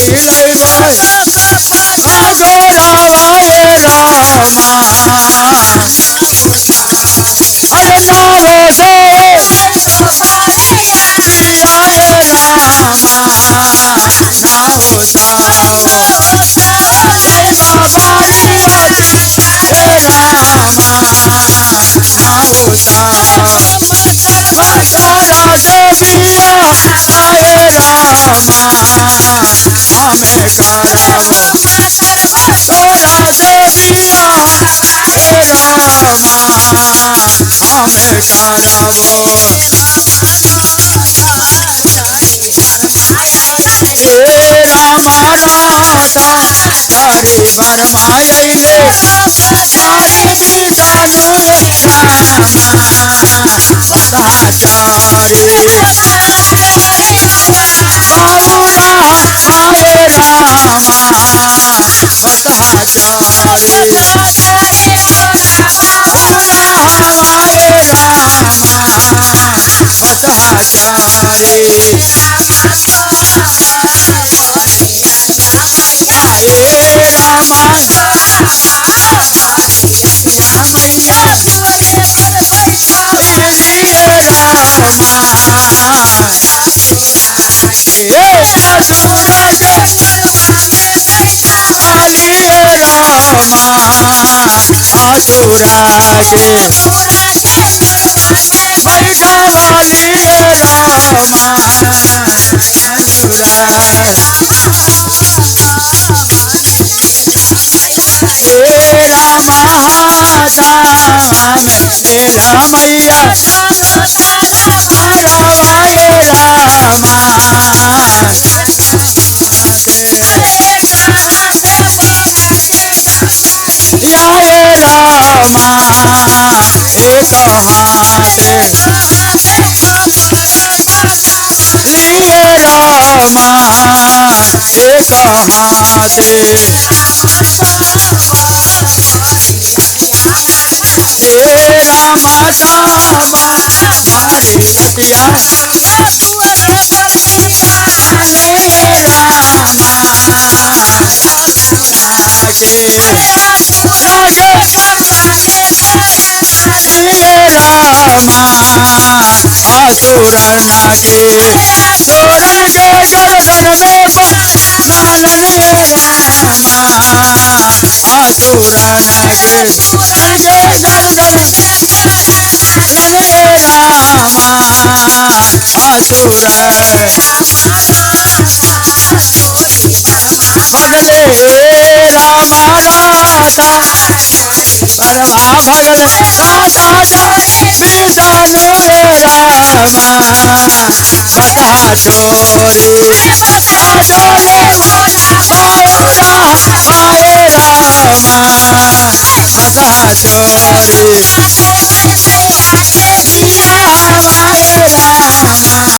मिलई अघोरावाए रामा अरे नावो सो पियाए रामा नावो सावो बाबारी हे रामा नावो सावो मतारा से पिया आए रामा हमें करावो तोरा से पिया हे रामा हमें करावो हे रामा राधा हरि बरमायले सारी बीतानु रामा सदाचारी बाबूरा आए रामा मसहाचारी बाबूरा हमारे रामा मसहाचारी आए रामा मैया इलिए रामा ये असुर के आलिए रामा असुरा के बैठा वालिए रामा असुरा हे रामा दाम हे रामैया हरवाए रामा आए रामा एक हाथे लिए रामा एक हाथे हे रामा सामा मारी रतिया लिए रामा रागे रागे लिए रामा असुर नागे सुरन के गर्दन में नागन रामा असुर नागे सुरन के गर्दन लगे रामा असुर भगले रामा राधा बरमा भगले राधा बीतानु रामा बता छोरी बाबूरा आए रामा बता छोरी